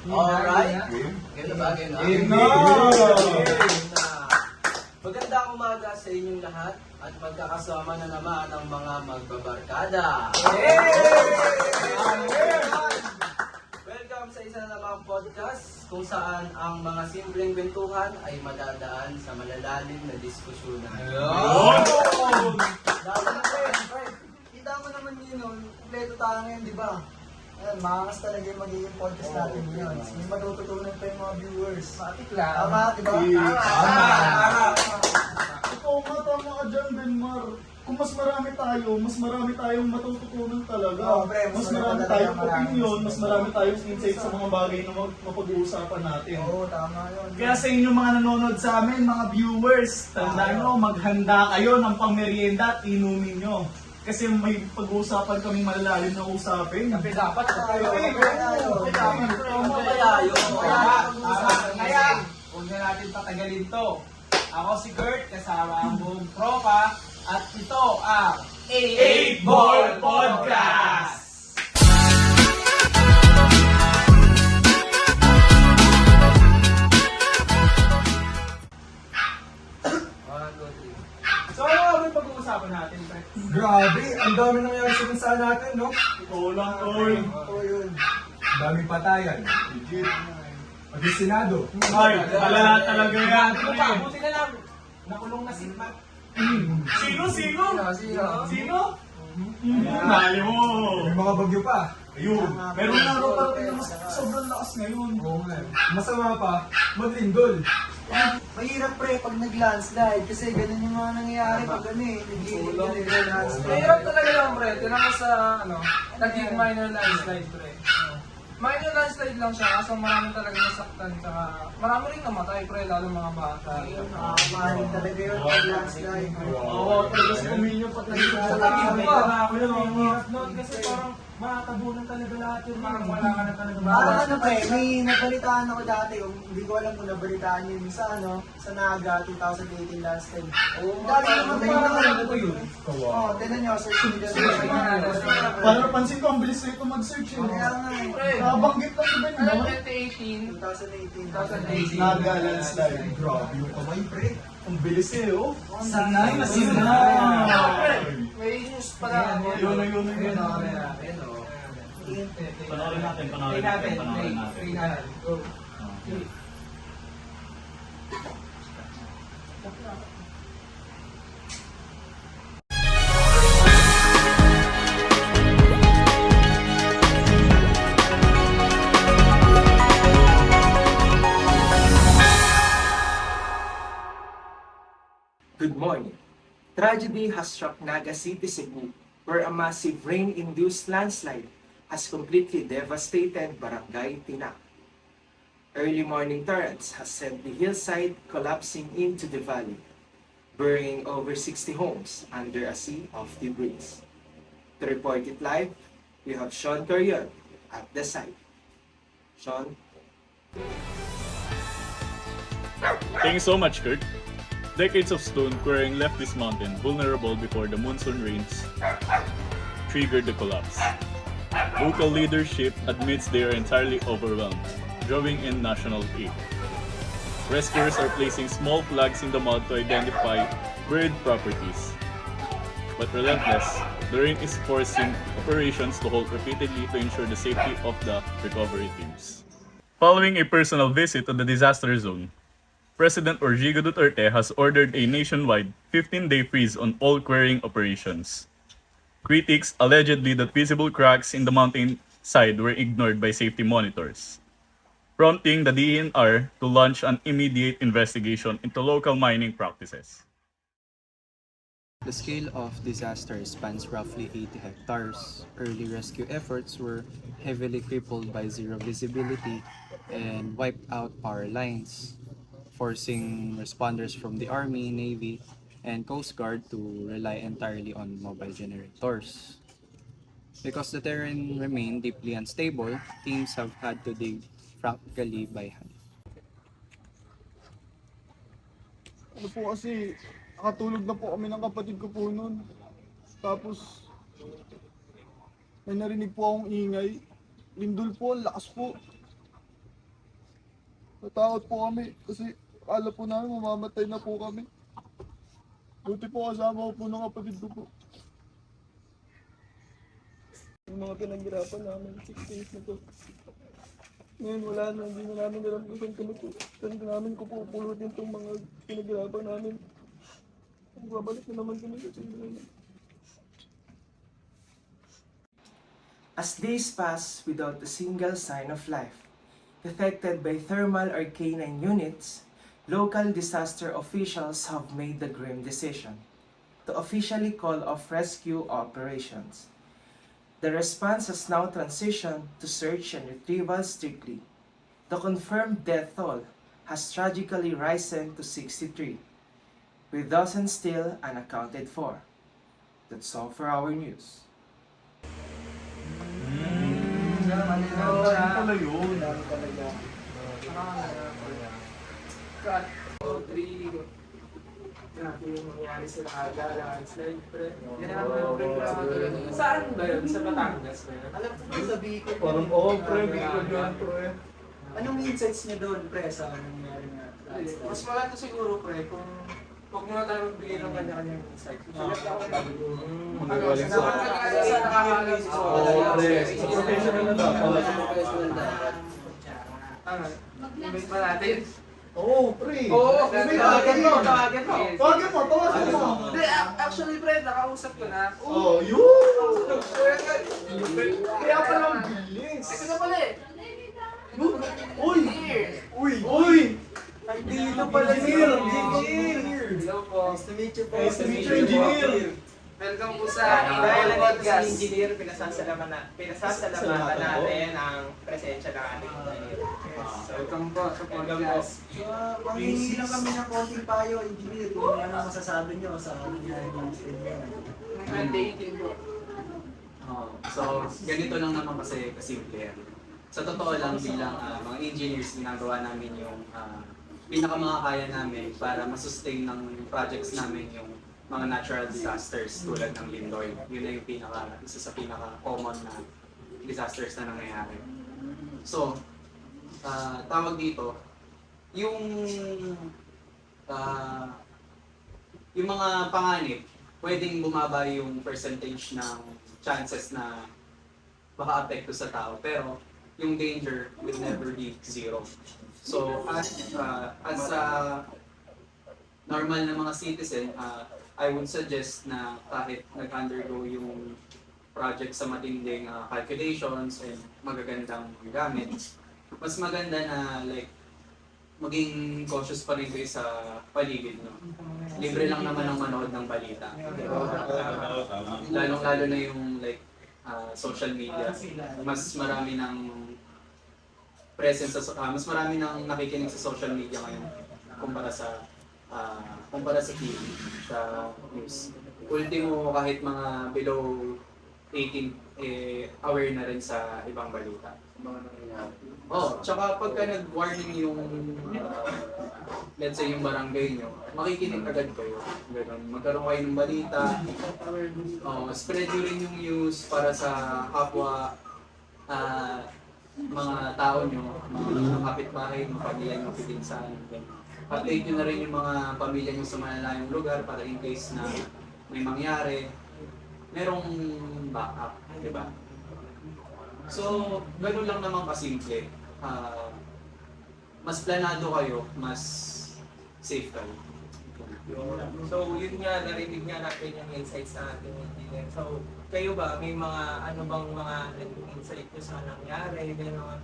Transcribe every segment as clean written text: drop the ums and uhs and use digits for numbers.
Alright. Game na ba? Game na? Game na! Game na. Magandang umaga sa inyong lahat at magkakasama na naman ang mga magbabarkada. Welcome sa isa na namang podcast kung saan ang mga simpleng kwentuhan ay madadaan sa malalalim na diskusyonan. Lalo na pre, kita mo naman yun, kompleto tayo ngayon, di ba? Ayan, maangas talaga yung magiging podcast natin ngayon. May matututunan pa yung mga viewers. Matik lang. Tama, di ba? Tama. Ikaw nga, tama ka dyan, Benmar. Kung mas marami tayong matututunan talaga. Oo, pre, mas marami talaga, tayong marami. opinion, mas marami tayong insight sa mga bagay na mapag-uusapan natin. Oo, tama yun. Kaya sa inyo mga nanonood sa amin, mga viewers, tandaan nyo, maghanda kayo ng pangmerienda at inumin nyo. Kasi may pag-uusapan kaming malalalim na usapin. Kape dapat. Tayo, Kaya, huwag na natin patagalin to. Ako si Kurt, kasama ang buong tropa. At ito ang 8 Ball Podcast! So ano nga ba yung pag-uusapan natin, pre? Grabe, ang dami nangyari sa bansa natin, no? Ikaw lang, Tol. Oo, yun. Daming patayan. Legit. Pati Senado. Ay, wala talaga yan. Ano pa? Buti na lang. Nakulong na si Matt. Sino? Sino? Sino? Dali mo. May mga bagyo pa. Ayun. Pero araw parating na mas sobrang lakas ngayon. Oo nga. Masama pa, maglindol. Mahirap pre pag nag-landslide kasi ganun yung mga nangyayari pag ano eh. Nag-landslide. Mahirap talaga lang, pre. Tinan mo sa, naging minor landslide, pre. Minor landslide lang siya, kaso marami talaga nasaktan, tsaka marami rin namatay, pre, lalo mga bata. Mahalin talaga yun pag landslide. Oo, talaga si Camino pag Sa tagig pa, ang hirap nun, kasi parang makakabunan talaga lahat yun. Parang wala ka na talaga Parang ano pre, may nabalitaan ako dati, hindi ko alam kung nabalitaan yun sa sa Naga 2018 landslide. Dami naman tayo na ko yun? Oo, tinan nyo, search nyo dyan. Para napansin ko, ang bilis na ito mag-search yun. Kaya nga eh. Nabanggit lang iba Ano, no? 2018? 2018. Naga landslide. Grabe yung kamay, pre. Ang bilis eh, oh. Sanay, May news pala. Yun. Panoorin natin. Play natin. Go. Good morning. Tragedy has struck Naga City, Cebu, where a massive rain-induced landslide has completely devastated Barangay Tina. Early morning torrents has sent the hillside collapsing into the valley, burying over 60 homes under a sea of debris. To report it live, we have Sean Coriol at the site. Sean? Thank you so much, Kurt. Decades of stone quarrying left this mountain vulnerable before the monsoon rains triggered the collapse. Local leadership admits they are entirely overwhelmed, drawing in national aid. Rescuers are placing small flags in the mud to identify buried properties. But relentless, the rain is forcing operations to halt repeatedly to ensure the safety of the recovery teams. Following a personal visit to the disaster zone, President Rodrigo Duterte has ordered a nationwide 15-day freeze on all quarrying operations. Critics allegedly that visible cracks in the mountain side were ignored by safety monitors, prompting the DENR to launch an immediate investigation into local mining practices. The scale of disaster spans roughly 80 hectares. Early rescue efforts were heavily crippled by zero visibility and wiped out power lines, forcing responders from the Army, Navy, and Coast Guard to rely entirely on mobile generators. Because the terrain remained deeply unstable, teams have had to dig practically by hand. Ano po kasi, nakatulog na po kami ng kapatid ko po noon. Tapos, may narinig po akong ingay. Lindol po, ang lakas po. Natakot po kami kasi akala po namin mamamatay na po kami. Buti po kasama ko po ng kapatid ko po. Yung mga pinaghirapan namin, 6 days na to. Ngayon wala na, hindi na namin alam kung saan kami po. Saan namin ko po pulutin itong mga pinaghirapan namin. Babalik na naman kami kasi As days pass without a single sign of life, detected by thermal or canine units, local disaster officials have made the grim decision to officially call off rescue operations. The response has now transitioned to search and retrieval strictly. The confirmed death toll has tragically risen to 63, with dozens still unaccounted for. That's all for our news. Pala yun. Cut. 3. Grabe yung nangyari sa Naga, landslide, pre. Saan ba yun? Sa Batangas ba yun? Alam ko sa Bicol. Parang pre, bigod yun, pre. Anong insights niyo doon, pre, sa nangyari na? Mas maganda siguro, pre, kung huwag muna tayo magbigay ng kanya-kanyang insight. Sulat ako na. Magaling sa... Nakakaalam sa Sa professional na dapat. Ano? Invite pa natin? Oo, pre. Oo, Tawagan mo. Tawagan mo. Hindi, actually, pre, nakausap ko na. Oh, yun! Kaya pala ang bilis. Ito na pala eh. Uy! Dito pala Engineer. Hello po. Nice to meet you po. Nice to meet you, engineer. Welcome po sa Dahil Indoor nandito si Podcast. engineer, pinasasalamatan natin ang presensya ng ating engineer. Welcome po sa podcast. Manghihingi lang kami ng konting payo, engineer, kung ano masasabi niyo sa nangyari ng incident. Dating po. So, ganito lang naman kasi kasimple yan. Sa totoo lang bilang mga engineers, ginagawa namin yung pinakamakakaya namin para masustain ng projects namin yung mga natural disasters tulad ng Lindoy. Yun na yung isa sa pinaka-common na disasters na nangyayari. So, tawag dito, yung mga panganib, pwedeng bumaba yung percentage ng chances na maka-apekto sa tao, pero yung danger will never be zero. So, as a normal na mga citizen, I would suggest na kahit nag-undergo yung project sa matinding calculations and magagandang gamit, mas maganda na like maging cautious pa rin kayo sa paligid, no? Libre lang naman ang manood ng balita. Lalong-lalo na yung like social media. Mas marami ng presence mas marami ng nakikinig sa social media ngayon kumpara sa TV, sa news. Ultimo, kahit mga below 18, aware na rin sa ibang balita. Tsaka pagka nag-warning yung, let's say yung barangay nyo, makikinig agad kayo. Ganun. Magkaroon kayo ng balita, spread nyo rin yung news para sa kapwa mga tao nyo, mga kapitbahay, mga pamilya nyo, pinsan. Update nyo na rin yung mga pamilya nyo sa malalayong lugar para in case na may mangyari, merong backup, di ba? So, ganun lang naman kasimple. Mas planado kayo, mas safe kayo. So, yun nga, narinig nga natin yung insights sa ating engineer. So, kayo ba, may mga ano bang mga insight nyo sa nangyari, gano'n?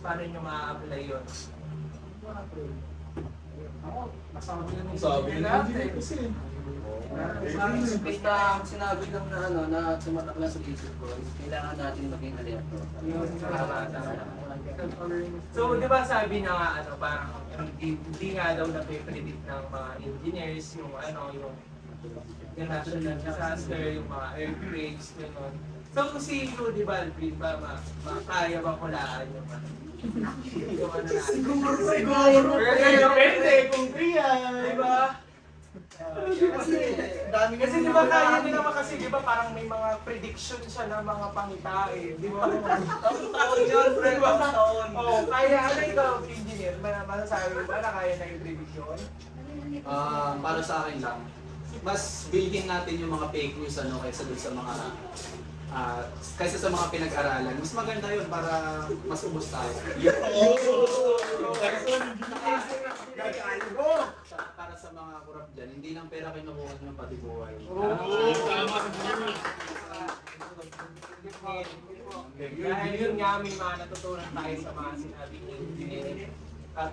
Paano nyo ma-apply yun? Sabi na kasi. Basta ang sinabi lang na na tumatak lang sa isip ko, kailangan natin maging alerto. So, di ba sabi na nga, parang hindi nga daw na-predict ng mga engineers yung yung national disaster, yung mga earthquakes, gano'n. So, kung si Rudy Balvin ba, kaya ba kulaan yung Siguro. Depende kung kaya. Diba? Kasi, dami Kasi di ba kaya din naman kasi di ba parang may mga prediction siya ng mga pangitain, di ba? Taon yun, friend. Taon. Oh, kaya ano ikaw, engineer, masasabi mo ba na kaya na i-prediction? Para sa akin lang, mas bilhin natin yung mga fake news ano kaysa dun sa mga kaysa sa mga pinag-aralan. Mas maganda yun para mas ubos tayo. Para sa mga kurap dyan, hindi lang pera kinukuha ng pati buhay. Dahil yun nga may mga natutunan tayo sa mga sinabi ni engineer. At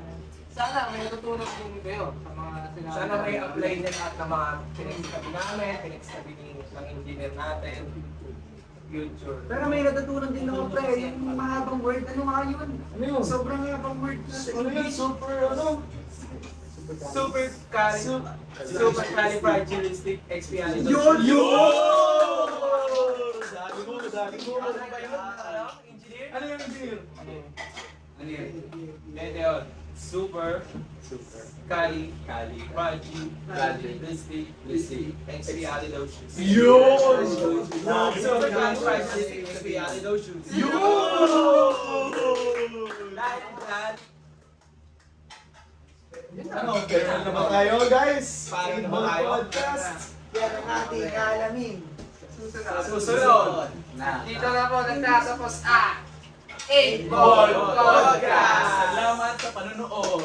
Sana may natutunan din kayo sa mga sinabi. sana may apply na lahat ng mga pinagsabi namin, pinagsabi ng engineer natin. Future. Pero may natutunan din ako, pre. Yung mahabang word, ano nga yun? Ano yun? Sobrang habang word na sa English. Supercalifragilisticexpialidocious. Ano yung engineer? Ano yun? Ito yun. Super Cali Fragilisticexpialidocious. Yun! Supercalifragilisticexpialidocious. Dahil dyan, Ano, pero na ba tayo guys? Paano na ba Inbound tayo? Podcast. Yan ang ating alamin. susunod. Na. Dito na po nagtatapos ang 8 Ball Podcast. Salamat sa panonood.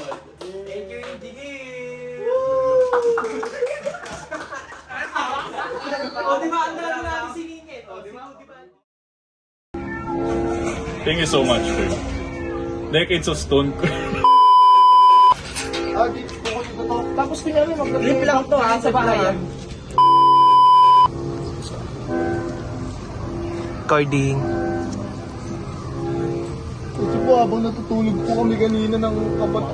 Thank you, Engineer! O, di ba? Ang dami natin siningit. O, di ba? Thank you so much, Kurt. Decades of Stone Tapos kunyari, mag-clip lang to ha, sa bahayan. Recording. Ito po, habang natutulog po kami kanina ng kapat.